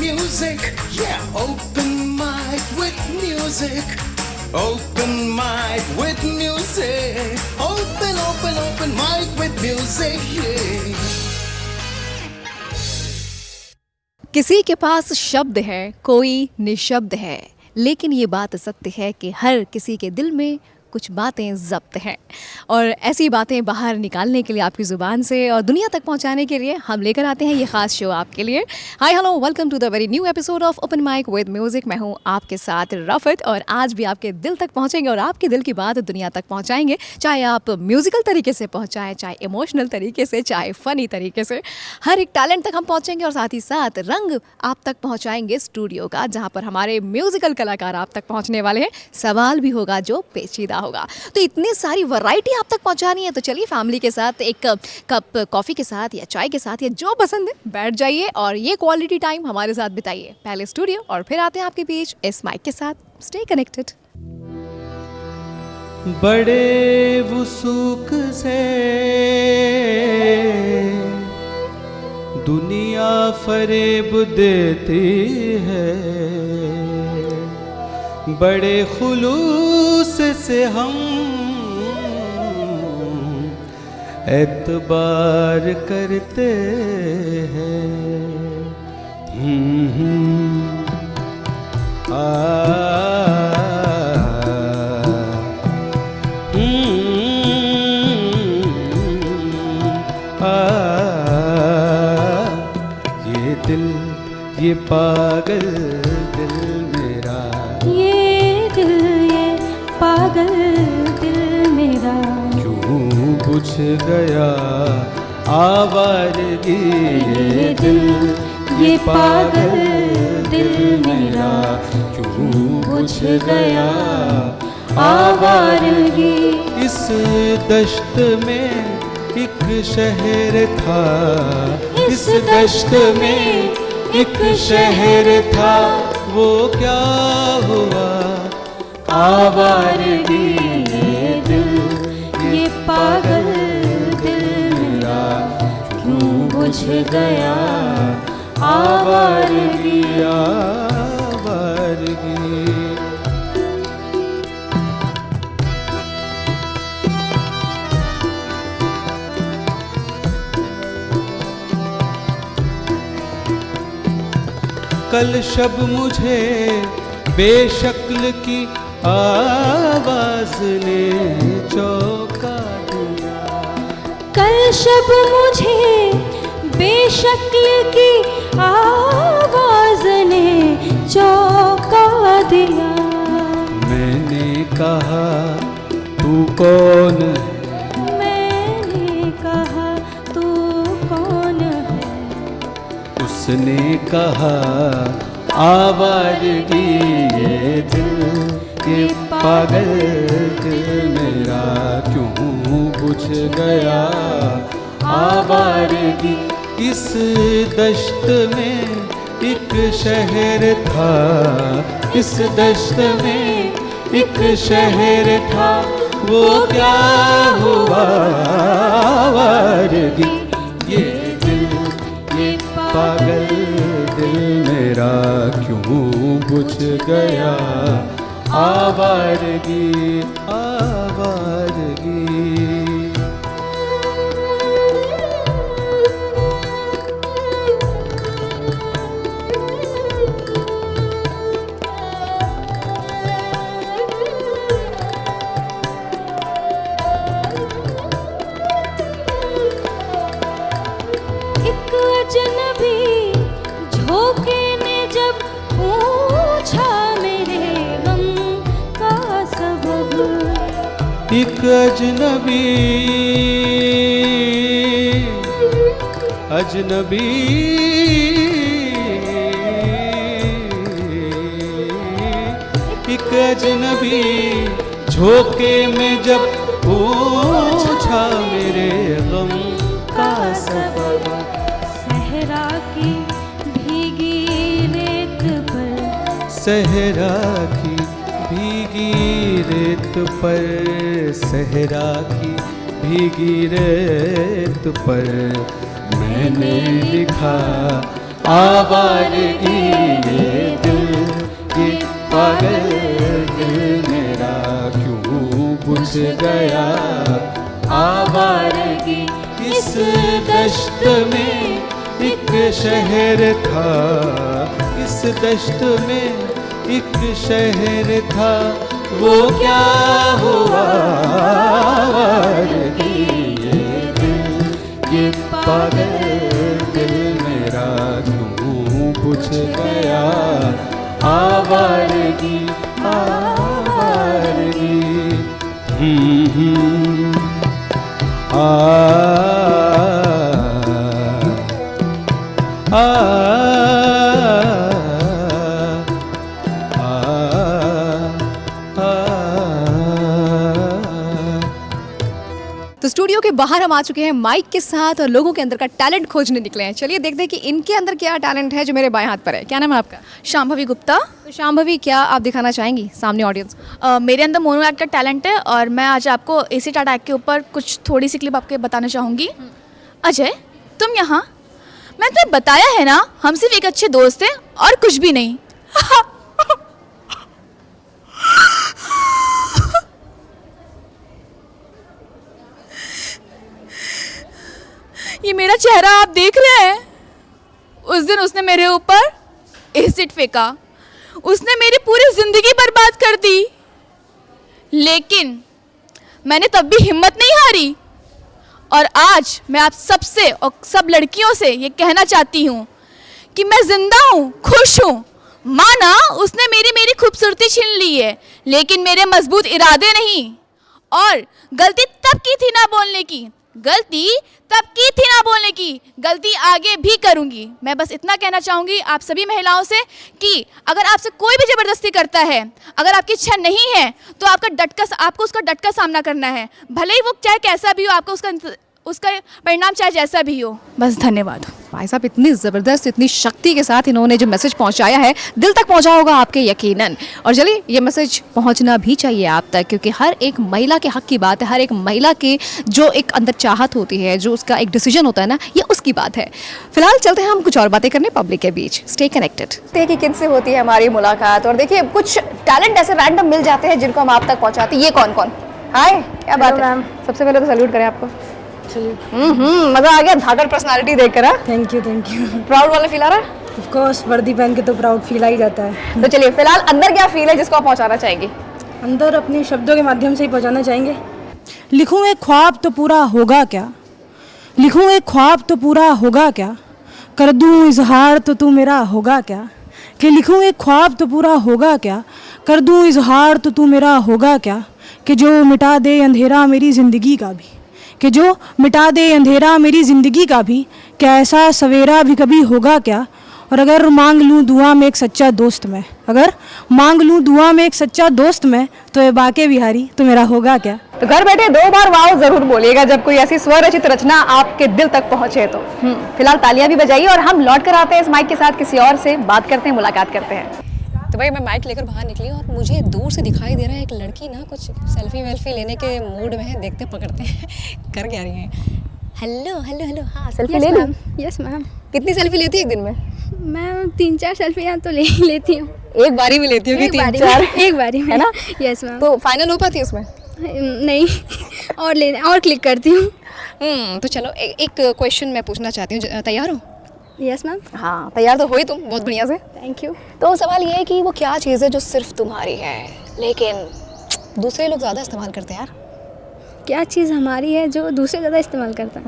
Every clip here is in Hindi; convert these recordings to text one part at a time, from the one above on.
music. Yeah, open mic with music. Open mic with music. Open mic with music. Yeah. किसी के पास शब्द है, कोई निशब्द है, लेकिन ये बात सत्य है कि हर किसी के दिल में कुछ बातें ज़ब्त हैं और ऐसी बातें बाहर निकालने के लिए आपकी ज़ुबान से और दुनिया तक पहुंचाने के लिए हम लेकर आते हैं ये ख़ास शो आपके लिए। Hi hello, welcome to the very new episode of open mic with music. मैं हूं आपके साथ रफ़त और आज भी आपके दिल तक पहुंचेंगे और आपके दिल की बात दुनिया तक पहुंचाएंगे, चाहे आप म्यूज़िकल तरीके से पहुंचाएं, चाहे इमोशनल तरीके से, चाहे फ़नी तरीके से। हर एक टैलेंट तक हम पहुंचेंगे और साथ ही साथ रंग आप तक पहुंचाएंगे स्टूडियो का, जहाँ पर हमारे म्यूज़िकल कलाकार आप तक पहुँचने वाले हैं। सवाल भी होगा जो पेचीदा होगा। तो इतनी सारी वैरायटी आप तक पहुंचानी है, तो चलिए फैमिली के साथ एक कप कॉफ़ी के साथ या चाय के साथ या जो पसंद है बैठ जाइए और ये क्वालिटी टाइम हमारे साथ बिताइए। पहले स्टूडियो और फिर आते हैं आपके बीच इस माइक के साथ। Stay connected. बड़े वसूक से दुनिया फरेब देती है, बड़े खुलूस से हम एतबार करते हैं। ये दिल, ये पागल दिल मेरा, ये दिल, ये पागल दिल मेरा क्यों बुझ गया आवारगी। ये दिल, ये पागल दिल मेरा क्यों बुझ गया आवारगी। इस दश्त में एक शहर था, इस दश्त में एक शहर था, वो क्या हुआ आवारगी। ये दिल, ये पागल दिल मेरा क्यों बुझ गया आवारगी, आवारगी। कल शब मुझे बेशक्ल की आवाज ने चौंका दिया, कल शब मुझे बेशक्ल की आवाज ने चौंका दिया। मैंने कहा तू कौन है, मैंने कहा तू कौन है, उसने कहा आवारगी। ये दिल, ये पागल दिल मेरा क्यों बुझ गया आवारगी। इस दश्त में एक शहर था, इस दश्त में एक शहर था, वो क्या हुआ आवारगी। ये दिल, ये पागल दिल मेरा क्यों बुझ गया आवारगी, आवारगी। एक अजनबी झोंके ने जब पूछा मेरे गम का सबब। एक अजनबी, अजनबी एक अजनबी झोंके में जब पूछा मेरे गम का सबब। सहरा की भीगी रेत पर, सहरा की भीगी रेत पर, सहरा की भीगी रेत पर मैंने लिखा आवारगी ये दिल, ये पागल दिल मेरा क्यों बुझ गया। आवारगी इस दश्त में एक शहर था, इस दश्त में एक शहर था, वो क्या हुआ। आवारगी ये दिल, ये पागल दिल मेरा क्यों बुझ गया। आवारगी आवारगी तो स्टूडियो के बाहर हम आ चुके हैं माइक के साथ और लोगों के अंदर का टैलेंट खोजने निकले हैं। चलिए देखते हैं कि इनके अंदर क्या टैलेंट है जो मेरे बाएं हाथ पर है। क्या नाम है आपका? शांभवी गुप्ता। तो शांभवी, क्या आप दिखाना चाहेंगी सामने ऑडियंस को? मेरे अंदर मोनो एक्ट का टैलेंट है और मैं आज आपको एसी टाटा एक्ट के ऊपर कुछ थोड़ी सी क्लिप आपके बताना चाहूँगी। अजय, तुम यहाँ, मैंने तुम्हें बताया है ना, हम सिर्फ एक अच्छे दोस्त हैं और कुछ भी नहीं। ये मेरा चेहरा आप देख रहे हैं? उस दिन उसने मेरे ऊपर एसिड फेंका, उसने मेरी पूरी जिंदगी बर्बाद कर दी, लेकिन मैंने तब भी हिम्मत नहीं हारी। और आज मैं आप सबसे और सब लड़कियों से ये कहना चाहती हूँ कि मैं जिंदा हूँ, खुश हूँ। माना उसने मेरी खूबसूरती छीन ली है, लेकिन मेरे मजबूत इरादे नहीं। और गलती तब की थी ना बोलने की, गलती तब की थी ना बोलने की, गलती आगे भी करूंगी। मैं बस इतना कहना चाहूँगी आप सभी महिलाओं से कि अगर आपसे कोई भी ज़बरदस्ती करता है, अगर आपकी इच्छा नहीं है, तो आपको उसका डट कर सामना करना है, भले ही वो चाहे कैसा भी हो, आपको उसका परिणाम चाहे जैसा भी हो। बस धन्यवाद। भाई साहब, इतनी ज़बरदस्त, इतनी शक्ति के साथ इन्होंने जो मैसेज पहुंचाया है, दिल तक पहुंचा होगा आपके यकीनन। और चलिए, ये मैसेज पहुंचना भी चाहिए आप तक, क्योंकि हर एक महिला के हक की बात है, हर एक महिला के जो एक अंदर चाहत होती है, जो उसका एक डिसीजन होता है ना, ये उसकी बात है। फिलहाल चलते हैं हम कुछ और बातें करने पब्लिक के बीच। Stay connected. देखिए कि किन से होती है हमारी मुलाकात, और देखिए कुछ टैलेंट ऐसे रैंडम मिल जाते हैं जिनको हम आप तक पहुँचाते हैं। ये कौन कौन? हाय, क्या बात है मैम? सबसे पहले तो सैल्यूट करें आपको। मजा आ गया धाकड़ पर्सनालिटी देखकर। थैंक यू प्राउड वाला फील आ रहा है? ऑफ कोर्स, वर्दी पहन के तो प्राउड फील आ ही जाता है। तो चलिए, फिलहाल अंदर क्या फील है जिसको आप पहुंचाना चाहेंगे? अंदर अपने शब्दों के माध्यम से ही पहुंचाना चाहेंगे। लिखूं एक ख्वाब तो पूरा होगा क्या, लिखूं एक ख्वाब तो पूरा होगा क्या, कर दूं इजहार तो तू मेरा होगा क्या, कि लिखूं एक ख्वाब तो पूरा होगा क्या, कर दूं इजहार तो तू मेरा होगा क्या, कि जो मिटा दे अंधेरा मेरी ज़िंदगी का भी, कि जो मिटा दे अंधेरा मेरी ज़िंदगी का भी, क्या ऐसा सवेरा भी कभी होगा क्या। और अगर मांग लूँ दुआ में एक सच्चा दोस्त मैं, अगर मांग लूँ दुआ में एक सच्चा दोस्त मैं, तो ये बाके बिहारी तो मेरा होगा क्या। तो घर बैठे 2 बार वाव जरूर बोलिएगा जब कोई ऐसी स्वरचित रचना आपके दिल तक पहुंचे तो। फिलहाल तालियां भी बजाइए और हम लौट कर आते हैं इस माइक के साथ, किसी और से बात करते हैं, मुलाकात करते हैं। तो भाई, मैं माइक लेकर बाहर निकली और मुझे दूर से दिखाई दे रहा है एक लड़की ना कुछ सेल्फी वेल्फी लेने के मूड में है। देखते पकड़ते हैं कर क्या रही है। हेलो हेलो हेलो, हाँ सेल्फी ले लूं? Yes ma'am. कितनी सेल्फी लेती है एक दिन में? मैं 3-4 सेल्फियाँ तो ले ही लेती हूँ। एक बारी में लेती हूँ कि 3-4? एक बारी में, है ना? Yes ma'am. तो फाइनल हो पाती है उसमें? नहीं, और क्लिक करती हूँ। तो चलो एक क्वेश्चन मैं पूछना चाहती हूँ, तैयार हो? Yes ma'am. हाँ, तैयार तो हो ही तुम बहुत बढ़िया से। Thank you. तो सवाल ये है कि वो क्या चीज़ है जो सिर्फ तुम्हारी है लेकिन दूसरे लोग ज़्यादा इस्तेमाल करते हैं यार? क्या चीज़ हमारी है जो दूसरे ज़्यादा इस्तेमाल करता है?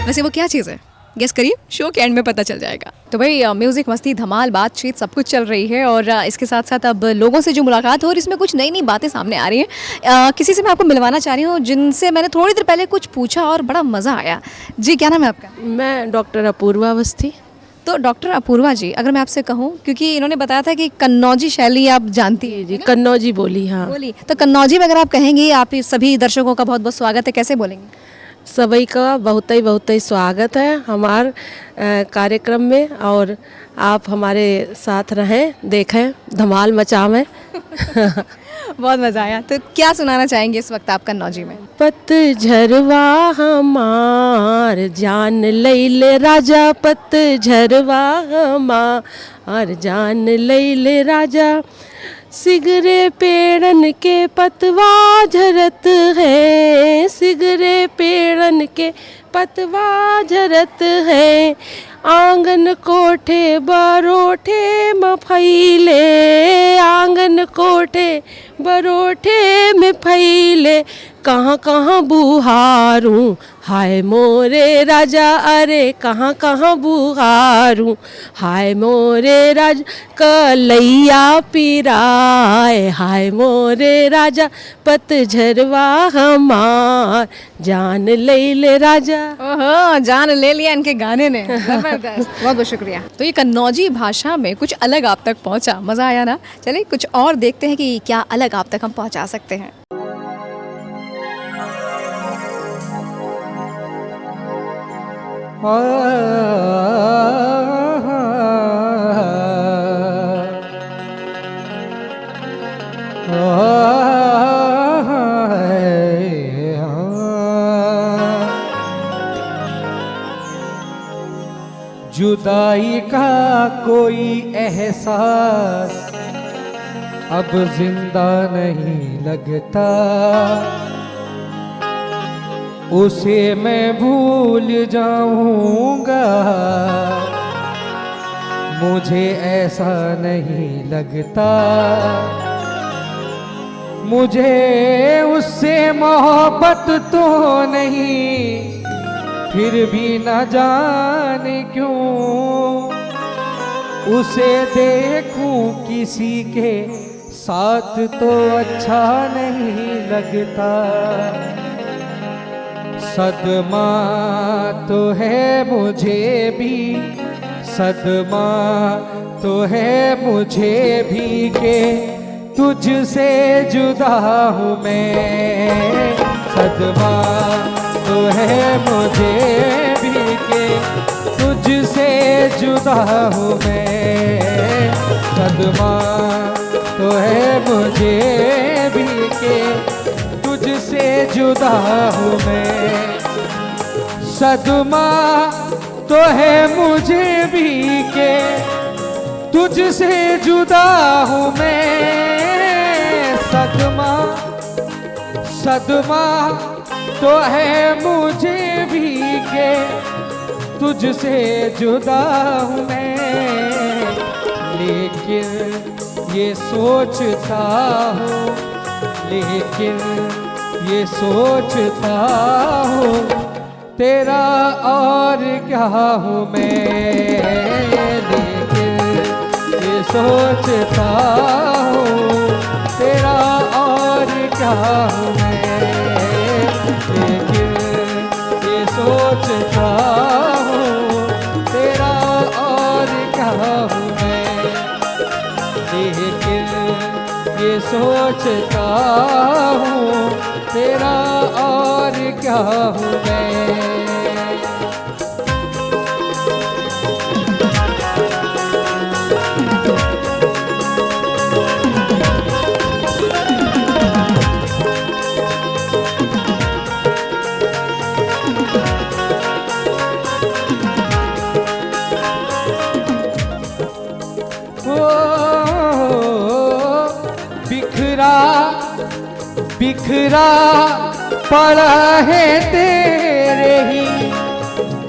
वैसे वो क्या चीज़ है? गेस करिए, शो के एंड में पता चल जाएगा। तो भाई, म्यूज़िक, मस्ती, धमाल, बातचीत सब कुछ चल रही है और इसके साथ साथ अब लोगों से जो मुलाकात हो और इसमें कुछ नई नई बातें सामने आ रही हैं। किसी से मैं आपको मिलवाना चाह रही हूँ जिनसे मैंने थोड़ी देर पहले कुछ पूछा और बड़ा मज़ा आया। जी, क्या नाम है आपका? मैं डॉक्टर अपूर्वा अवस्थी। तो डॉक्टर अपूर्वा जी, अगर मैं आपसे कहूँ, क्योंकि इन्होंने बताया था कि कन्नौजी शैली आप जानती हैं। जी, कन्नौजी बोली। हाँ बोली, तो कन्नौजी में अगर आप कहेंगी, आप सभी दर्शकों का बहुत बहुत स्वागत है, कैसे बोलेंगे? सभी का बहुत ही स्वागत है हमार कार्यक्रम में, और आप हमारे साथ रहें, देखें, धमाल मचावें। बहुत मज़ा आया। तो क्या सुनाना चाहेंगे इस वक्त आपका नौजी में? पतझरवा हमार जान लैले राजा, पतझरवा हमार जान लैले राजा, सिगरे पेड़न के पतवा झरत है, सिगरे पेड़न के पतवा झरत है, आंगन कोठे बरोठे में फैले, आंगन कोठे बरोठे में फैले, कहाँ कहाँ बुहारूं हाय मोरे राजा, अरे कहाँ कहाँ बुहारूं हाय मोरे राजा, कलैया पिराए हाय मोरे राजा, पतझरवा हमार जान लैले राजा। ओहो, जान ले लिया इनके गाने ने। जबरदस्त, बहुत बहुत शुक्रिया। तो ये कन्नौजी भाषा में कुछ अलग आप तक पहुंचा, मज़ा आया ना? चलिए कुछ और देखते हैं कि क्या अलग आप तक हम पहुंचा सकते हैं। जुदाई का कोई एहसास अब जिंदा नहीं लगता, उसे मैं भूल जाऊंगा, मुझे ऐसा नहीं लगता, मुझे उससे मोहब्बत तो नहीं, फिर भी न जाने क्यों उसे देखूं किसी के साथ तो अच्छा नहीं लगता। सदमा तो है मुझे भी, सदमा तो है मुझे भी के तुझसे जुदा हूँ मैं, सदमा तो है मुझे भी के तुझसे जुदा हूँ मैं, सदमा तो है मुझे भी के तुझसे जुदा हूँ मैं, सदमा तो है मुझे भी के तुझसे जुदा हूँ मैं, सदमा सदमा तो है मुझे भी के तुझसे जुदा हूँ मैं, लेकिन ये सोचता हूँ, लेकिन ये सोचता हूँ तेरा और क्या हूँ मैं, लेकिन ये सोचता हूँ तेरा और क्या हूँ मैं, लेकिन ये सोचता हूँ तेरा और क्या हूँ मैं, लेकिन ये सोचता हूँ तेरा और क्या हूँ मैं। बिखरा पड़ा है तेरे ही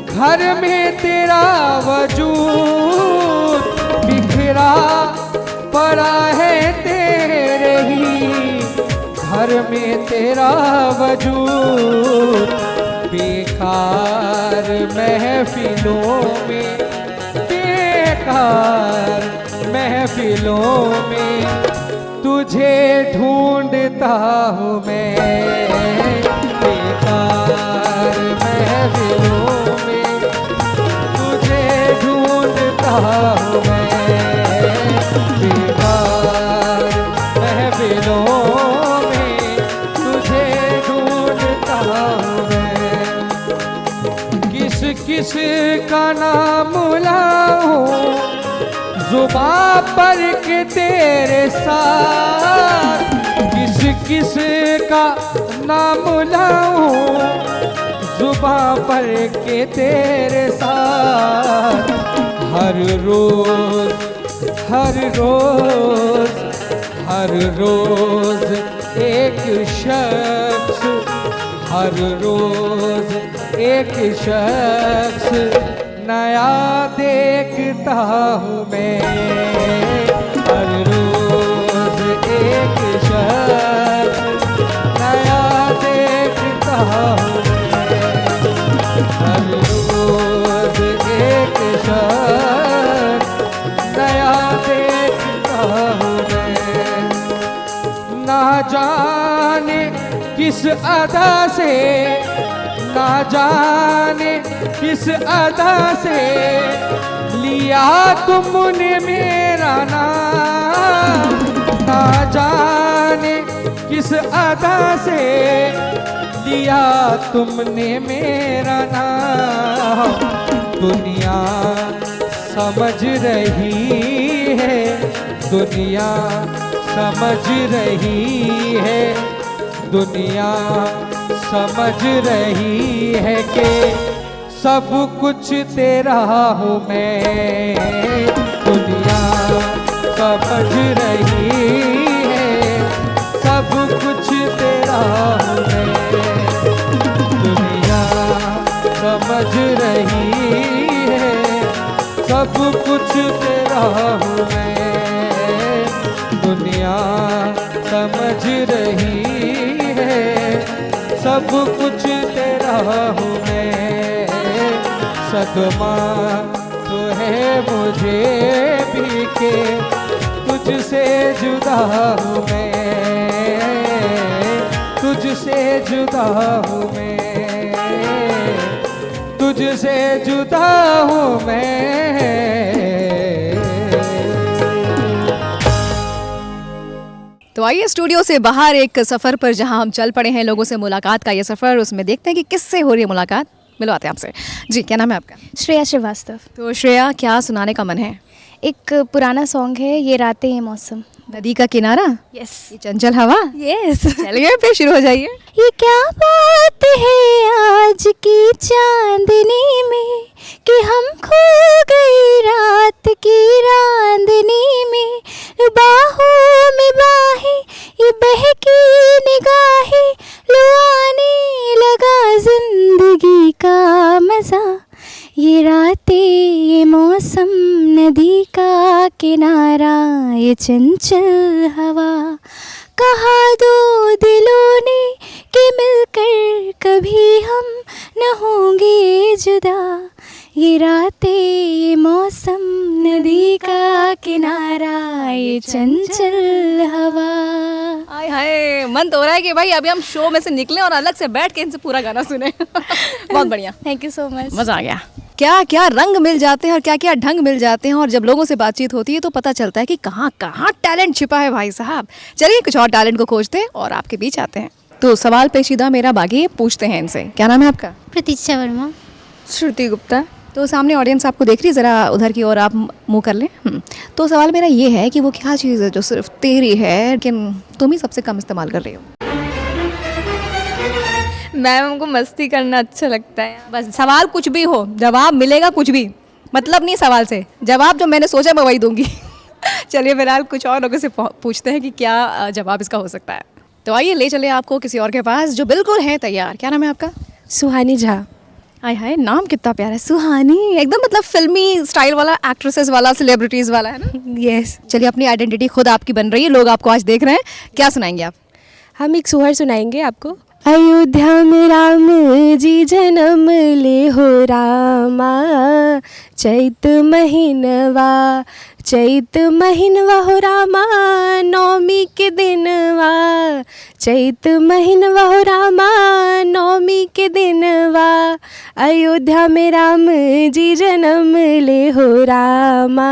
घर में तेरा वजूद, बिखरा पड़ा है तेरे ही घर में तेरा वजूद, बेकार महफिलों में, बेकार महफिलों में तुझे ढूंढता हूँ मैं, बेकार महफिलों में तुझे ढूंढता हूँ मैं, बेकार महफिलों में तुझे ढूंढता हूँ मैं, किस किस का नाम लाऊं जुबां पर के तेरे साथ, किसका नाम लाऊं जुबां पर के तेरे साथ। हर रोज हर रोज हर रोज एक शख्स, हर रोज एक शख्स नया देखता हूँ मैं। हर रोज एक शख्स नया देखता हूँ मैं। हर रोज एक शख्स नया देखता हूँ मैं। ना जाने किस अदा से, ना जाने किस अदा से लिया तुमने मेरा नाम। ना जाने किस अदा से लिया तुमने मेरा नाम। दुनिया समझ रही है, दुनिया समझ रही है, दुनिया समझ रही है कि सब कुछ तेरा हूँ मैं। दुनिया समझ रही है, सब कुछ तेरा हूँ मैं। दुनिया समझ रही है, सब कुछ तेरा हूँ मैं। दुनिया समझ रही है, सब कुछ तेरा हूँ मैं। सदमा तो है मुझे भी के तुझसे जुदा हूँ मैं, तुझसे जुदा हूँ मैं, तुझसे जुदा हूँ मैं। तो आइए स्टूडियो से बाहर एक सफ़र पर जहां हम चल पड़े हैं, लोगों से मुलाकात का ये सफ़र, उसमें देखते हैं कि किससे हो रही है मुलाकात। मिलवाते हैं आपसे। जी, क्या नाम है आपका? श्रेया श्रीवास्तव। तो श्रेया, क्या सुनाने का मन है? एक पुराना सॉन्ग है, ये रातें ये मौसम। नदी का किनारा, यस। ये चंचल हवा। यस। चलिए फिर शुरू हो जाइए। ये क्या बात है आज की चांदनी में कि हम खो गई रात की रांदनी में। बाहों में बाहें ये बहकी निगाहें, लुआने लगा जिंदगी का मजा। ये रातें ये मौसम, नदी का किनारा, ये चंचल हवा। कहा दो दिलों ने कि मिलकर कभी हम न होंगे जुदा। ये रातें ये मौसम, नदी का किनारा, ये चंचल हवा। हाय हाय, मन तो हो रहा है कि भाई अभी हम शो में से निकलें और अलग से बैठ के इनसे पूरा गाना सुने। बहुत बढ़िया, थैंक यू सो मच। मज़ा आ गया। क्या क्या रंग मिल जाते हैं और क्या क्या ढंग मिल जाते हैं, और जब लोगों से बातचीत होती है तो पता चलता है कि कहाँ कहाँ टैलेंट छिपा है भाई साहब। चलिए कुछ और टैलेंट को खोजते हैं और आपके बीच आते हैं। तो सवाल पेचीदा मेरा बागी पूछते हैं इनसे। क्या नाम है आपका? प्रतीक्षा वर्मा। श्रुति गुप्ता। तो सामने ऑडियंस आपको देख रही है, ज़रा उधर की ओर आप मुँह कर लें। तो सवाल मेरा ये है कि वो क्या चीज़ है जो सिर्फ तेरी है लेकिन तुम ही सबसे कम इस्तेमाल कर रही हो? मैम, हमको मस्ती करना अच्छा लगता है। बस सवाल कुछ भी हो, जवाब मिलेगा कुछ भी, मतलब नहीं सवाल से, जवाब जो मैंने सोचा मैं वही दूंगी। चलिए फिलहाल कुछ और लोगों से पूछते हैं कि क्या जवाब इसका हो सकता है। तो आइए ले चले आपको किसी और के पास जो बिल्कुल है तैयार। क्या नाम है आपका? सुहानी झा। हाय हाय, नाम कितना प्यारा है, सुहानी। एकदम मतलब फिल्मी स्टाइल वाला, एक्ट्रेसेस वाला, सेलिब्रिटीज़ वाला है ना। यस। चलिए, अपनी आइडेंटिटी खुद आपकी बन रही है, लोग आपको आज देख रहे हैं। क्या सुनाएंगे आप? हम एक सुहर सुनाएंगे आपको। अयोध्या में राम जी जन्म ले हो रामा, चैत महीनवा, चैत महीनवा हो रामा, नौमी के दिनवा, चैत महीनवा हो रामा, नौमी के दिनवा। अयोध्या में राम जी जन्म ले हो रामा,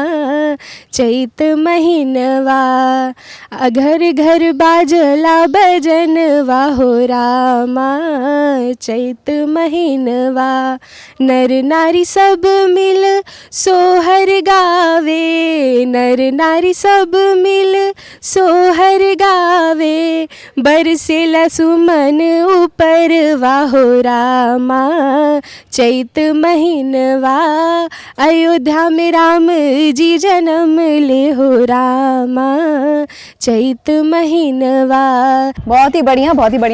चैत महीनवा, घर घर बाजला बजनवा हो रामा, चैत महीनवा। नर नारी सब मिल सोहर गावे, नर नारी सब मिल सोहर गावे, बरसेला सुमन ऊपर वाहो रामा, चैत महीनवा अयोध्या में राम जी जन्म ले हो रामा, चैत महीनवा। बहुत ही बढ़िया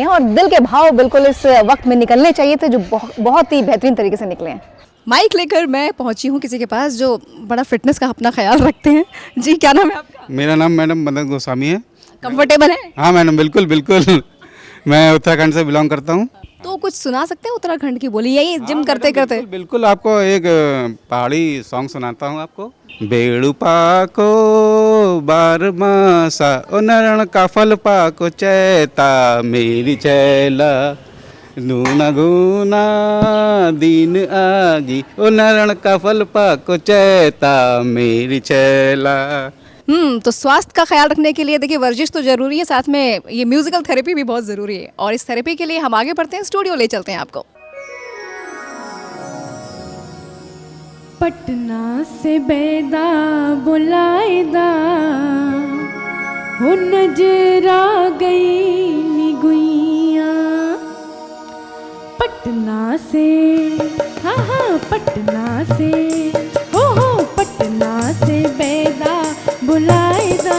और दिल के भाव बिल्कुल इस वक्त में निकलने चाहिए थे, जो बहुत ही बेहतरीन तरीके से निकले हैं। माइक लेकर मैं पहुंची हूं किसी के पास जो बड़ा फिटनेस का अपना ख्याल रखते हैं। जी, क्या नाम है आपका? मेरा नाम मैडम मदन गोस्वामी है। कंफर्टेबल है? हाँ मैडम, बिल्कुल बिल्कुल। मैं उत्तराखंड से बिलोंग करता हूँ। तो कुछ सुना सकते हैं उत्तराखंड की बोली, यही जिम करते करते? बिल्कुल, आपको एक पहाड़ी सॉन्ग सुनाता हूँ आपको। बेड़ू पाको बार मासा ओ नरण का फल पाको चैता मेरी चैला, नूना गुना दीन आगी ओ नरण का फल पाको चैता मेरी चैला। तो स्वास्थ्य का ख्याल रखने के लिए देखिए वर्जिश तो जरूरी है, साथ में ये म्यूजिकल थेरेपी भी बहुत जरूरी है। और इस थेरेपी के लिए हम आगे बढ़ते हैं, स्टूडियो ले चलते हैं आपको। पटना से बैदा बुलाएदा हो नजरा गई निगुइया, पटना से हाँ पटना से हो पटना से बैदा बुलाएदा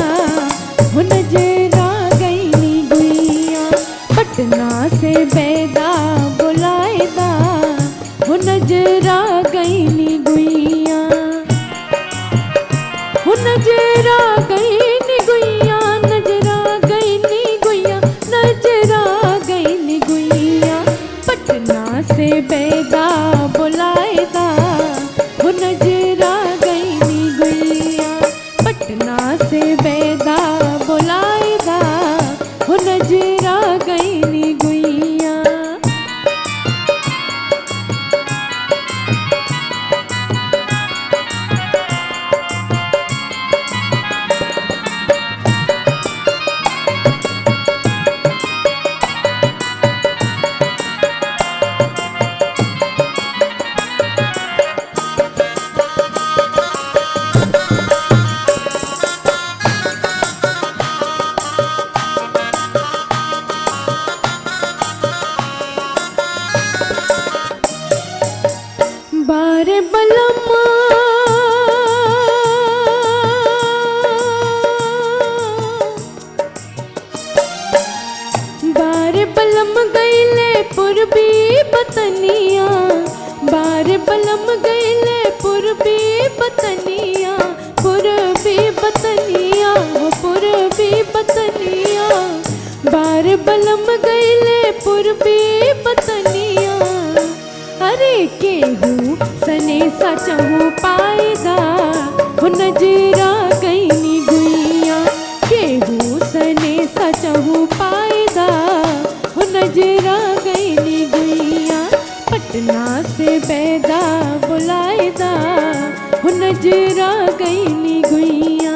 हो नजरा गई निगुइया, पटना से बैदा बुलाएदा हो नजरा गई निगुइया, हो नजरा गई निगुइया, नजरा गई निगुइया, नजरा गई निगुइया, पटना से बैदा बुलाएदा हो नजरा गई निगुइया, पटना से बैदा बुलाएदा हो नजरा गई निगुइया। बारे बलमा बारे बलम गईले पूर्वी बतनिया, बारे बलम गईले पूर्वी बतनिया, पूर्वी बतनिया हो पूर्वी बतनिया, बारे बलम गईले पूर्वी बतनिया, अरे केहू सने सचहू पाएदा हो नजरा गई निगुइया, केहू सने सचहू पाएदा हो नजरा गई निगुइया, पटना से बैदा बुलाएदा हो नजरा गई निगुइया।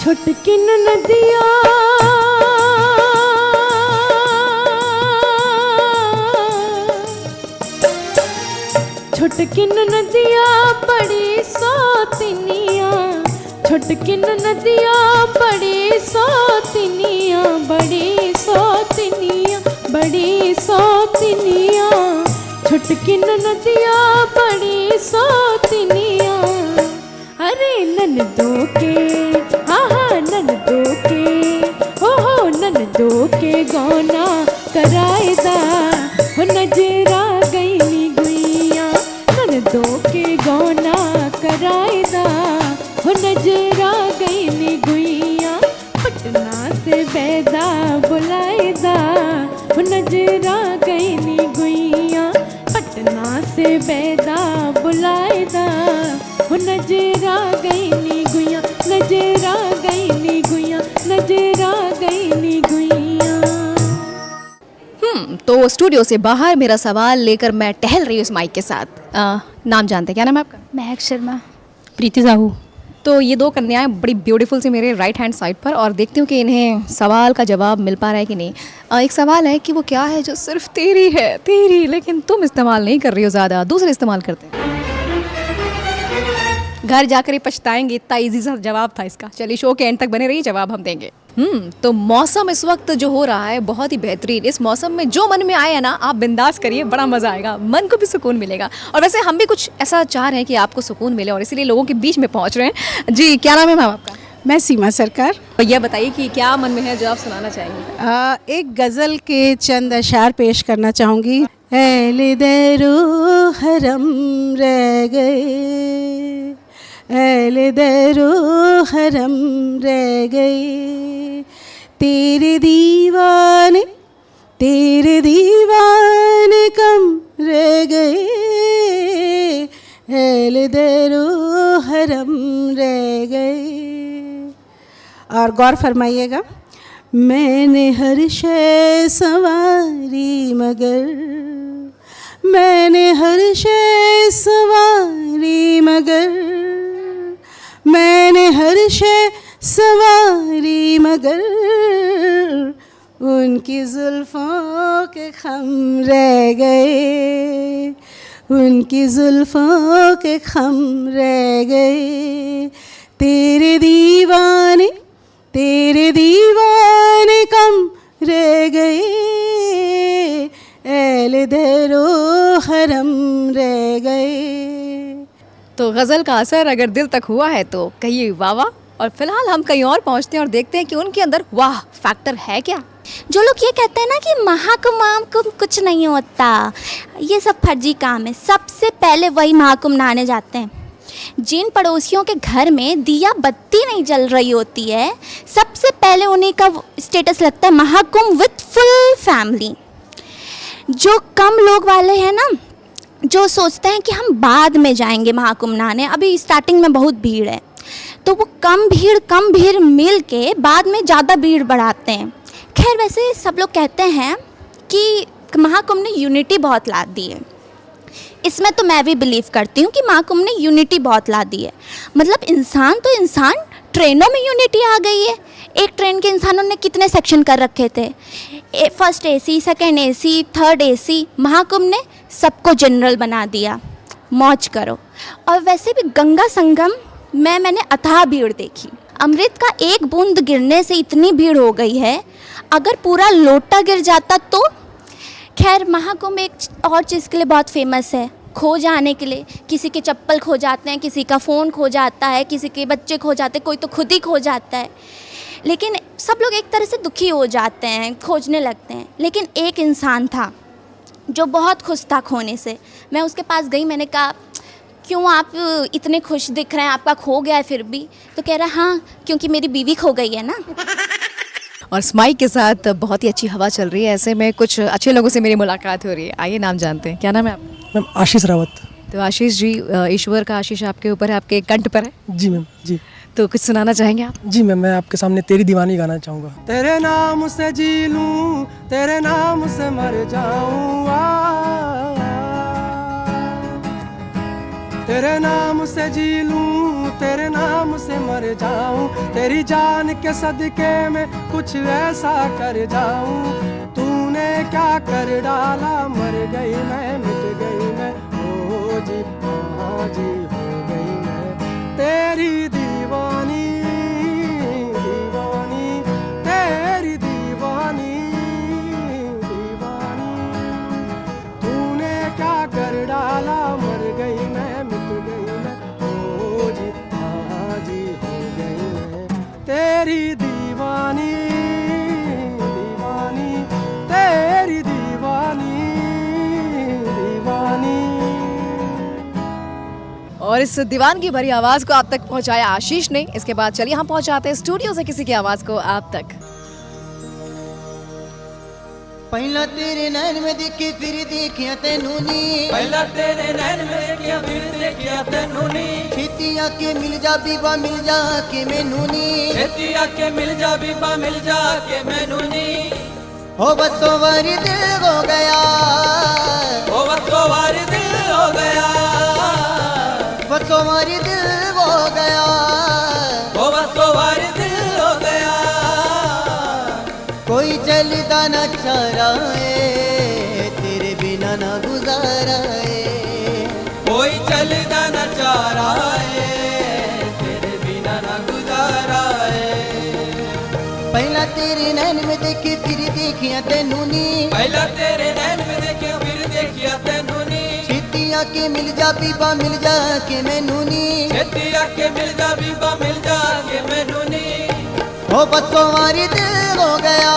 छोटकिन नदिया छोटकिन नदिया बड़ी सौतनिया, छोटकिन नदिया बड़ी सौतनिया, बड़ी सौतनिया, बड़ी सौतनिया, छोटकिन नदिया बड़ी सौतनिया, अरे ननदो के हाँ ननदो के हो ननदो के गौना कराएदा हो नजरा गई निगुइया, ननदो के गौना कराएदा हो नजरा गई निगुइया, पटना से बैदा बुलाएदा हो नजरा गई निगुइया, पटना से बैदा बुलाएदा हो नजरा गई निगुइया, नजरा गई निगुइया, नजरा गई तो स्टूडियो से बाहर मेरा सवाल लेकर मैं टहल रही हूँ इस माइक के साथ। नाम जानते हैं, क्या नाम है आपका? महक शर्मा। प्रीति साहू। तो ये दो कन्याएं बड़ी ब्यूटीफुल सी मेरे राइट हैंड साइड पर, और देखती हूँ कि इन्हें सवाल का जवाब मिल पा रहा है कि नहीं। एक सवाल है कि वो क्या है जो सिर्फ तेरी है, तेरी, लेकिन तुम इस्तेमाल नहीं कर रही हो, ज़्यादा दूसरे इस्तेमाल करते हैं। घर जाकर ही पछताएंगे, इतना इजी सा जवाब था इसका। चलिए शो के एंड तक बने रहिए, जवाब हम देंगे। तो मौसम इस वक्त जो हो रहा है बहुत ही बेहतरीन। इस मौसम में जो मन में आए है ना, आप बिंदास करिए, बड़ा मज़ा आएगा, मन को भी सुकून मिलेगा। और वैसे हम भी कुछ ऐसा चाह रहे हैं कि आपको सुकून मिले, और इसीलिए लोगों के बीच में पहुंच रहे हैं। जी, क्या नाम है मैम आपका? मैं सीमा सरकार। भैया बताइए कि क्या मन में है जो आप सुनाना चाहेंगे? एक गज़ल के चंद अशार पेश करना चाहूँगी। ऐले दरो हरम रह गए, ऐले दरो हरम रह गए, तेरे दीवाने कम रह गए, ऐले दरो हरम रह गए। और गौर फरमाइएगा। मैंने हर शय संवारी मगर, मैंने हर शय संवारी मगर, मैंने हर शय संवारी मगर, उनकी जुल्फ़ों के खम रह गए, उनकी जुल्फ़ों के खम रह गए, तेरे दीवाने कम रह गए, ऐले दरो हरम रह गए। तो गज़ल का असर अगर दिल तक हुआ है तो कहिए वाह वाह। और फिलहाल हम कहीं और पहुंचते हैं और देखते हैं कि उनके अंदर वाह फैक्टर है क्या। जो लोग ये कहते हैं ना कि महाकुंभ कुछ नहीं होता, ये सब फर्जी काम है। सबसे पहले वही महाकुंभ नहाने जाते हैं जिन पड़ोसियों के घर में दिया बत्ती नहीं जल रही होती है, सबसे पहले उन्हीं का स्टेटस लगता है महाकुंभ विथ फुल फैमिली। जो कम लोग वाले हैं ना, जो सोचते हैं कि हम बाद में जाएंगे महाकुंभ नहाने, अभी स्टार्टिंग में बहुत भीड़ है, तो वो कम भीड़ मिल के बाद में ज़्यादा भीड़ बढ़ाते हैं। खैर, वैसे सब लोग कहते हैं कि महाकुंभ ने यूनिटी बहुत ला दी है। इसमें तो मैं भी बिलीव करती हूँ कि महाकुंभ ने यूनिटी बहुत ला दी है। मतलब इंसान तो इंसान, ट्रेनों में यूनिटी आ गई है। एक ट्रेन के इंसानों ने कितने सेक्शन कर रखे थे, first AC, second AC, third AC. Mahakumbh ने सबको जनरल बना दिया। मौज करो। और वैसे भी गंगा संगम में मैंने अथाह भीड़ देखी। अमृत का एक बूंद गिरने से इतनी भीड़ हो गई है, अगर पूरा लोटा गिर जाता तो। खैर, महाकुंभ एक और चीज़ के लिए बहुत फेमस है, खो जाने के लिए। किसी के चप्पल खो जाते हैं, किसी का फ़ोन खो जाता है, किसी के बच्चे खो जाते हैं, कोई तो खुद ही खो जाता है। लेकिन सब लोग एक तरह से दुखी हो जाते हैं, खोजने लगते हैं। लेकिन एक इंसान था जो बहुत खुश था खोने से। मैं उसके पास गई, मैंने कहा क्यों आप इतने खुश दिख रहे हैं, आपका खो गया है फिर भी? तो कह रहा हाँ, क्योंकि मेरी बीवी खो गई है ना। और स्माइक के साथ बहुत ही अच्छी हवा चल रही है, ऐसे में कुछ अच्छे लोगों से मेरी मुलाकात हो रही है। आइए नाम जानते हैं, क्या नाम है आपका? मैम आशीष रावत। तो आशीष जी, ईश्वर का आशीष आपके ऊपर है, आपके कंठ पर है। जी मैम, जी। तो कुछ सुनाना चाहेंगे आप? जी मैम, मैं आपके सामने तेरी दीवानी गाना चाहूँगा। तेरे नाम से जी लूँ, तेरे नाम से मर जाऊँ, तेरे नाम से जी लूँ, तेरे नाम से मर जाऊँ, तेरी जान के सदके में कुछ ऐसा कर जाऊँ। तूने क्या कर डाला, मर गई मैं, मिट गई मैं, ओ जी हाँ जी, हो गई मैं तेरी दीवानी, दीवानी, तेरी दीवानी, दीवानी। तूने क्या कर डाला, मर गई मैं, तेरी दीवानी, दीवानी, तेरी दीवानी, दीवानी। और इस दीवान की भरी आवाज़ को आप तक पहुंचाया आशीष ने। इसके बाद चलिए हम पहुंचाते हैं स्टूडियो से किसी की आवाज़ को आप तक। पहला तेरे नैन में देखे फिर देखिया तेनू नी, पहला तेरे नैन में देखिया फिर देखिया तेनू नी, खेती आके मिल जा बीबा, मिल जा के मैनू नी, खेती आके मिल जा बीबा, मिल जा के मैनू नी। हो बसों वारी दिल हो गया, ओ बसों वारी दिल हो गया, बसों वारी दिल हो गया, ओ बसों वारी दिल हो गया। कोई चलता न चराए तेरे बिना ना गुजारा है, कोई चलता न चारा है तेरे बिना ना गुजारा है। पहला तेरे नैन में देखे फिर देखिया तेनू नी, पहला तेरे नैन में देखिया फिर देखिया तेनू नी, छेती आके मिल जा बीबा मिल जा के मैनू नी, छेती आके मिल जा बीबा मिल जा के मैनू नी। हो बसों वारी दिल हो गया,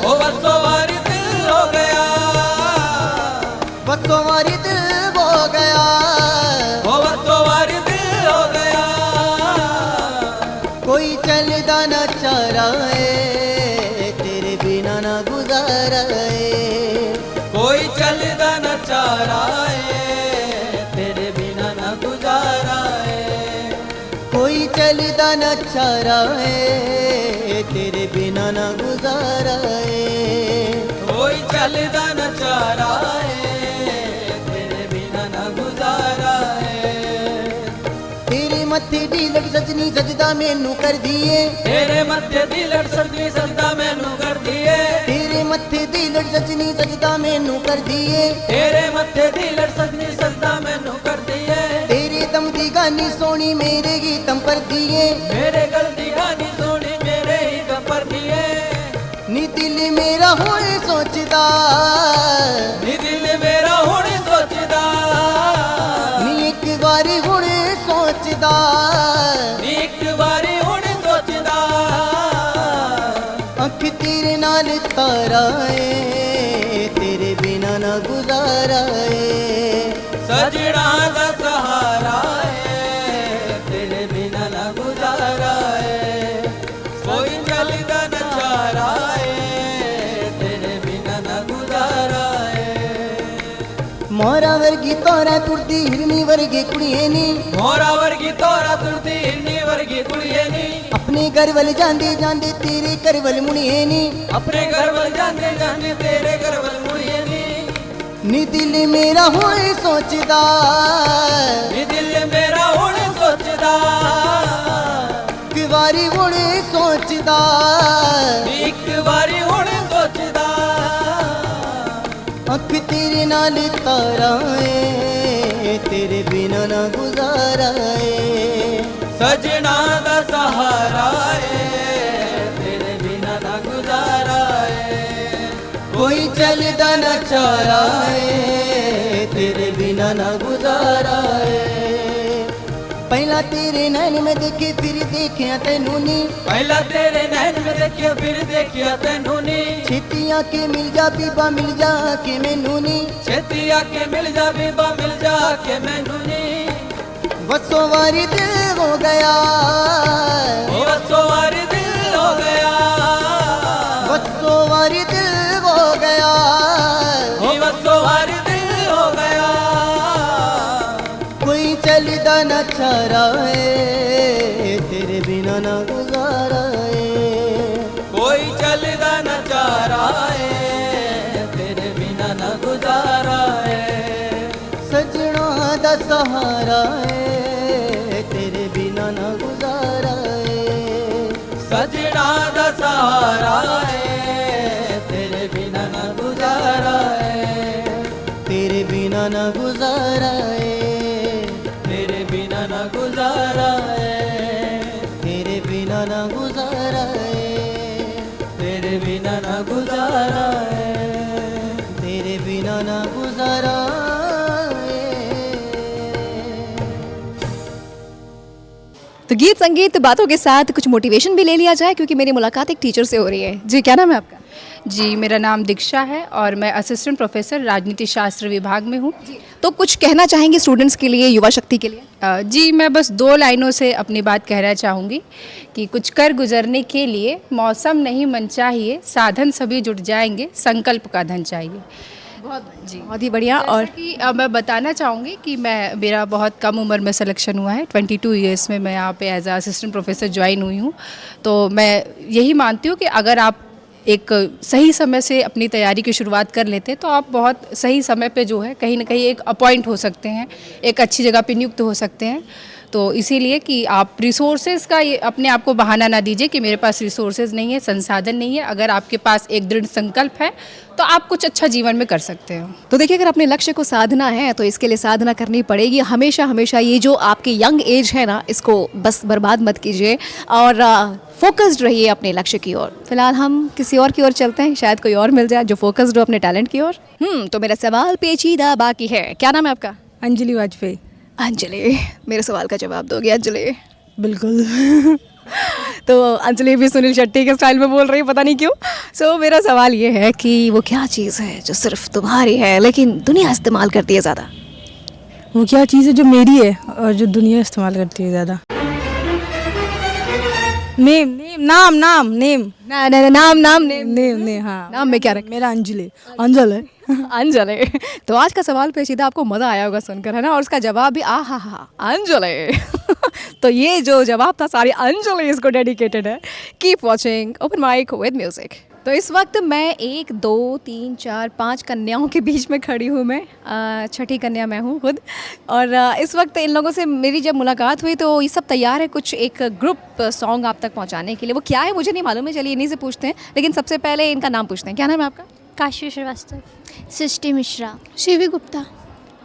ओ बसों वारी दिल हो गया, बसों वारी दिल हो गया, ओ बसों वारी दिल हो गया। कोई चलदा न चराए तेरे बिना ना गुजारा है, कोई चलदा न चारा है तेरे बिना ना गुजारा है। कोई चलदा न चराए तेरे बिना ना गुजारा है, कोई चलदा न चारा है तेरे बिना ना गुजारा है। तेरे मत्थे दी लड़ सजनी सजदा मैनू कर दिए, तेरे मत्थे दी लड़ सजनी सजदा मैनू कर दिए, तेरे मत्थे दी लड़ सजनी सजदा मैनू कर दिए, तेरे मत्थे दी लड़ सजनी सजदा मैनू कर दिए। तेरे दम दी गानी सोनी मेरे गीतम पर दिए, मेरे गल दी गानी सोनी मेरे ही गम पर दिए। नी दिल मेरा हुणे सोचदा, नी दिल मेरा हुण सोचदा, नी एक बारी हुणे सोचदा, नी एक बारी हुण सोचदा। अख तेरे नाल तारा है तेरे बिना ना गुजारा है, सजना दा सहारा है तेरे बिना ना गुजारा है। कोई चलदा न चारा है तेरे बिना ना गुजारा है। मोरा वर्गी तोरा तुरदी हिरनी वर्गी कुड़िए नी, मोरा वर्गी तोरा तुरदी हिरनी वर्गी कुड़िए नी, अपने घर वल जांदे जांदे तेरे घर वल मुड़िए नी, अपने घर वल जांदे जांदे तेरे घर वल मुड़िए नी। नी दिल मेरा हुणे सोचदा, नी दिल मेरा हुण सोचदा, एक बारी हुणे सोचदा, एक बारी हुण सोचदा। अख तेरे नाल तारा है तेरे बिना ना गुजारा है, सजना दा सहारा है तेरे बिना ना गुजारा है। कोई चलदा न चारा है तेरे बिना ना गुजारा है। पहला तेरे नैन में देखे फिर देखिया तेनू नी, पहला तेरे नैन में देखिया फिर देखिया तेनू नी, छेती आके मिल जा बीबा मिल जा के मैनू नी, छेती आके मिल जा बीबा मिल जा के मैनू नी। बसों वारी दिल हो गया, ओ बसों वारी दिल हो गया, बसों वारी दिल हो गया, ओ बसों वारी दिल हो गया। कोई चलदा न चारा है तेरे बिना ना गुजारा है, कोई चलदा न चारा है तेरे बिना ना गुजारा है। सजना दा सहारा है तेरे बिना ना गुजारा है, सजना दा सहारा है तेरे बिना ना गुजारा है। तेरे बिना ना गुजारा है, तेरे बिना ना गुजारा है, तेरे बिना ना गुजारा है, तेरे बिना ना गुजारा है, तेरे बिना ना गुजारा है। तो गीत संगीत बातों के साथ कुछ मोटिवेशन भी ले लिया जाए, क्योंकि मेरी मुलाकात एक टीचर से हो रही है। जी, क्या नाम है आपका? जी, मेरा नाम दीक्षा है और मैं असिस्टेंट प्रोफेसर राजनीति शास्त्र विभाग में हूँ। तो कुछ कहना चाहेंगे स्टूडेंट्स के लिए, युवा शक्ति के लिए? जी, मैं बस 2 लाइनों से अपनी बात कहना चाहूँगी कि कुछ कर गुजरने के लिए मौसम नहीं मन चाहिए, साधन सभी जुट जाएंगे, संकल्प का धन चाहिए। बहुत ही बढ़िया। और कि मैं बताना चाहूँगी कि मेरा बहुत कम उम्र में सिलेक्शन हुआ है, 22 ईयर्स में मैं यहाँ पे as a assistant professor join हुई हूँ। तो मैं यही मानती हूँ कि अगर आप एक सही समय से अपनी तैयारी की शुरुआत कर लेते हैं तो आप बहुत सही समय पे जो है कहीं ना कहीं एक अपॉइंट हो सकते हैं, एक अच्छी जगह पे नियुक्त हो सकते हैं। तो इसीलिए कि आप रिसोर्सेज का ये अपने आप को बहाना ना दीजिए कि मेरे पास रिसोर्सेज नहीं है, संसाधन नहीं है। अगर आपके पास एक दृढ़ संकल्प है तो आप कुछ अच्छा जीवन में कर सकते हो। तो देखिए, अगर अपने लक्ष्य को साधना है तो इसके लिए साधना करनी पड़ेगी। हमेशा हमेशा ये जो आपकी यंग एज है ना, इसको बस बर्बाद मत कीजिए और फोकस्ड रहिए अपने लक्ष्य की ओर। फिलहाल हम किसी और की ओर चलते हैं, शायद कोई और मिल जाए जो फोकस्ड हो अपने टैलेंट की ओर। तो मेरा सवाल पेचीदा बाकी है। क्या नाम है आपका? अंजलि वाजपेयी। अंजलि, मेरे सवाल का जवाब दोगे अंजलि? बिल्कुल। तो अंजलि भी सुनील शेट्टी के स्टाइल में बोल रही है, पता नहीं क्यों। सो मेरा सवाल ये है कि वो क्या चीज़ है जो सिर्फ तुम्हारी है लेकिन दुनिया इस्तेमाल करती है ज़्यादा? वो क्या चीज़ है जो मेरी है और जो दुनिया इस्तेमाल करती है ज़्यादा? नेम नेम नाम नाम नेम ना ना नाम नाम नेम नेम नेम हाँ, नाम में क्या रखा? मेरा अंजलि अंजल है। अंजलि। तो आज का सवाल पेचीदा आपको मज़ा आया होगा सुनकर, है ना? और उसका जवाब भी आ हा अंजलि। तो ये जो जवाब था सारी अंजलि इसको डेडिकेटेड है। Keep watching open mic with music. तो इस वक्त मैं 1 2 3 4 5 कन्याओं के बीच में खड़ी हूँ। मैं छठी कन्या मैं हूँ खुद। और इस वक्त इन लोगों से मेरी जब मुलाकात हुई तो ये सब तैयार है कुछ एक ग्रुप सॉन्ग आप तक पहुँचाने के लिए। वो क्या है मुझे नहीं मालूम है, चलिए इन्हीं से पूछते हैं। लेकिन सबसे पहले इनका नाम पूछते हैं। क्या नाम है आपका? काशी श्रीवास्तव, सृष्टि मिश्रा, शिवी गुप्ता,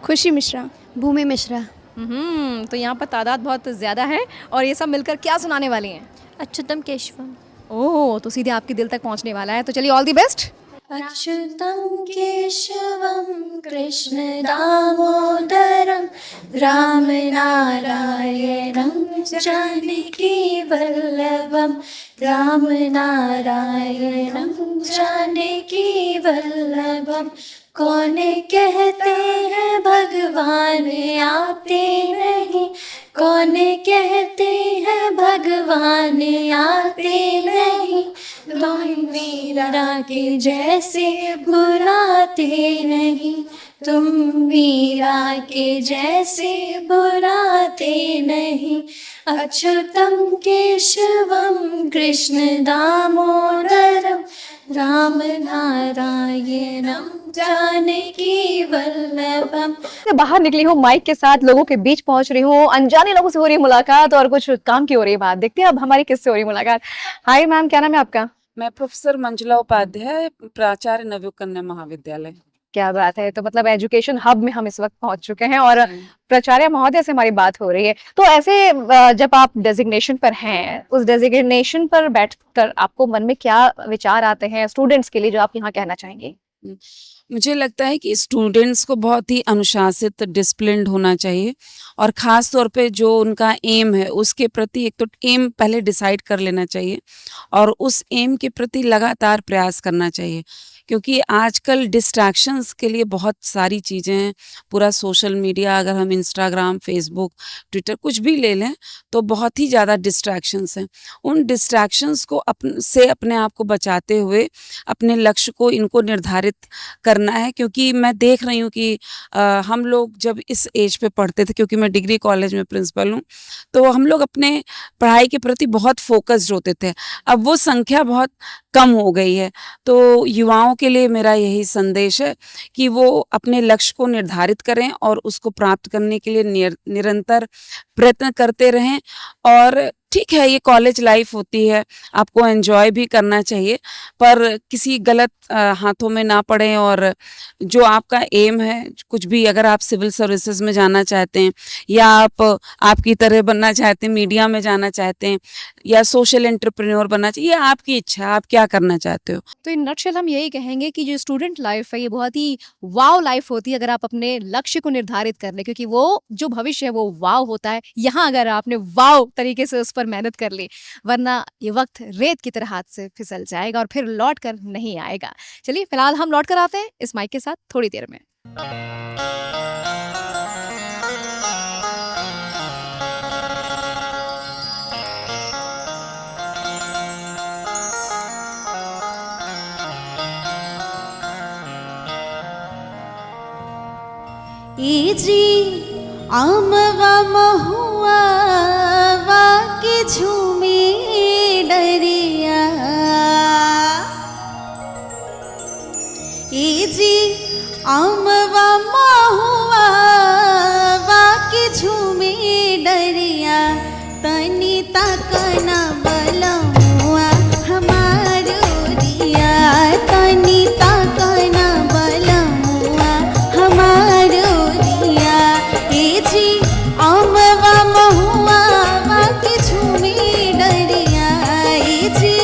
खुशी मिश्रा, भूमि मिश्रा, तो यहाँ पर तादाद बहुत ज़्यादा है। और ये सब मिलकर क्या सुनाने वाली हैं? अच्युतम केशवम। ओह, तो सीधे आपके दिल तक पहुँचने वाला है। तो चलिए ऑल दी बेस्ट। अच्युतं केशवं कृष्ण दामोदरं राम नारायणं जानकी वल्लभं राम नारायणं जानकी वल्लभं। कौन कहते हैं भगवान आते नहीं, कौन कहते हैं भगवान आते नहीं, तुम मीरा के जैसे बुलाते नहीं, तुम मीरा के जैसे बुलाते नहीं। अच्युतं केशवं कृष्ण दामोदरं राम नारायणं जानकी वल्लभम। बाहर निकली हूँ माइक के साथ, लोगों के बीच पहुंच रही हूँ, अनजाने लोगों से हो रही है मुलाकात और कुछ काम की हो रही है बात। देखते हैं अब हमारी किससे हो रही है मुलाकात। हाय मैम, क्या नाम है आपका? मैं प्रोफेसर मंजुला उपाध्याय, प्राचार्य नवयुग कन्या महाविद्यालय। क्या बात है। तो मतलब एजुकेशन हब में हम इस वक्त पहुंच चुके हैं और प्राचार्य महोदय से हमारी बात हो रही है। तो ऐसे जब आप डेजिग्नेशन पर हैं, उस डेजिग्नेशन पर बैठकर आपको मन में क्या विचार आते हैं स्टूडेंट्स के लिए जो आप यहाँ कहना चाहेंगे? मुझे लगता है कि स्टूडेंट्स को बहुत ही अनुशासित, डिसिप्लिन्ड होना चाहिए और ख़ास तौर पे जो उनका एम है उसके प्रति एक तो एम पहले डिसाइड कर लेना चाहिए और उस एम के प्रति लगातार प्रयास करना चाहिए। क्योंकि आजकल डिस्ट्रैक्शंस के लिए बहुत सारी चीज़ें हैं। पूरा सोशल मीडिया, अगर हम इंस्टाग्राम, फेसबुक, ट्विटर कुछ भी ले लें तो बहुत ही ज़्यादा डिस्ट्रैक्शंस हैं। उन डिस्ट्रैक्शंस को अपने आप को बचाते हुए अपने लक्ष्य को इनको निर्धारित करना है। क्योंकि मैं देख रही हूँ कि हम लोग जब इस एज पे पढ़ते थे, क्योंकि मैं डिग्री कॉलेज में प्रिंसिपल हूँ, तो हम लोग अपने पढ़ाई के प्रति बहुत फोकस्ड होते थे। अब वो संख्या बहुत कम हो गई है। तो युवाओं के लिए मेरा यही संदेश है कि वो अपने लक्ष्य को निर्धारित करें और उसको प्राप्त करने के लिए निरंतर प्रयत्न करते रहें। और ठीक है, ये कॉलेज लाइफ होती है, आपको एंजॉय भी करना चाहिए, पर किसी गलत हाथों में ना पड़ें। और जो आपका एम है, कुछ भी, अगर आप सिविल सर्विसेज में जाना चाहते हैं या आपकी तरह बनना चाहते हैं, मीडिया में जाना चाहते हैं या सोशल एंटरप्रेन्योर बनना चाहिए, ये आपकी इच्छा है, आप क्या करना चाहते हो। तो इन नटशेल हम यही कहेंगे कि जो स्टूडेंट लाइफ है ये बहुत ही वाव लाइफ होती है अगर आप अपने लक्ष्य को निर्धारित कर ले, क्योंकि वो जो भविष्य है वो वाव होता है। यहाँ अगर आपने वाव तरीके से उस पर मेहनत कर ली, वरना ये वक्त रेत की तरह हाथ से फिसल जाएगा और फिर लौट कर नहीं आएगा। चलिए फिलहाल हम लौट कर आते हैं इस माइक के साथ थोड़ी देर में। जी आमवा महुआ वा के झूमी डरिया आमवा महुआ वा की झूमे डरिया तनी तकना बलमुआ हमारो रिया तनी तकना बलमुआ हमारो रिया ए जी आमवा महुआ वा की झूमे डरिया ए जी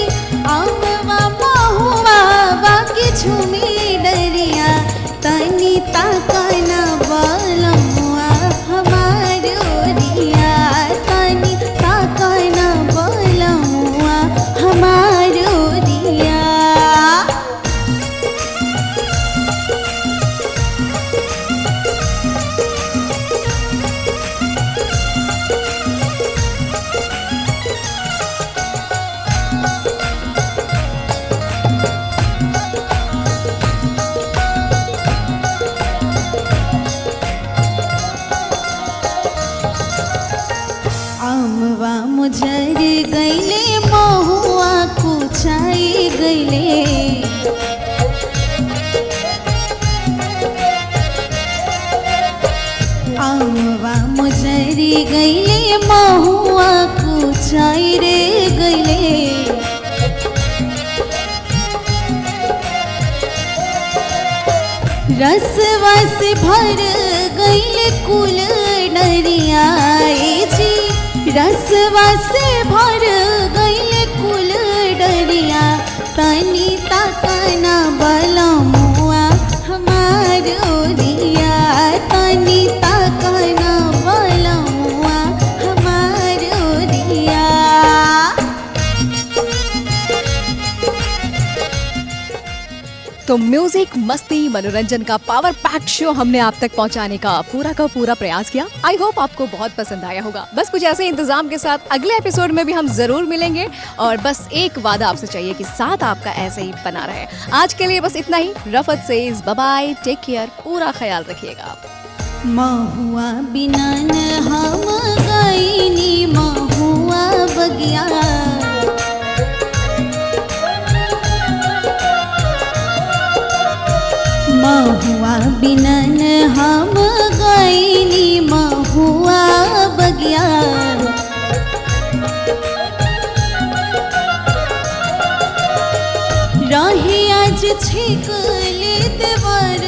आमवा महुआ वा की झूमे डरिया तनी तकना बलमुआ हमारो रिया तनी तकना बलमुआ हमारो रिया। आमवा मुझर गईले महुआ कुछाई गईले आमवा मुझर गईले महुआ कुछाई रे गईले रसवा से भर गईले कुल डरिया ए जी रसवा से भर गईले कुल डरिया तनी तकना बलमुआ हमारो रिया तनी तकना बलमुआ हमारो रिया। तो म्यूजिक, मस्ती, मनोरंजन का पावर पैक शो हमने आप तक पहुंचाने का पूरा प्रयास किया। आई होप आपको बहुत पसंद आया होगा। बस कुछ ऐसे इंतजाम के साथ अगले एपिसोड में भी हम जरूर मिलेंगे और बस एक वादा आपसे चाहिए कि साथ आपका ऐसे ही बना रहे। आज के लिए बस इतना ही। Rafat says bye bye, take care, पूरा ख्याल रखिएगा। महुआ बिना न हम गईनी महुआ बगिया महुआ बिना न हम गईनी महुआ बगिया रही आज छिकले देवर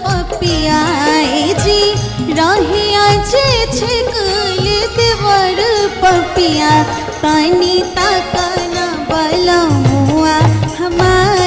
पपिया ए जी रही आज छिकले देवर पपिया तनी तकना बलमुआ हमार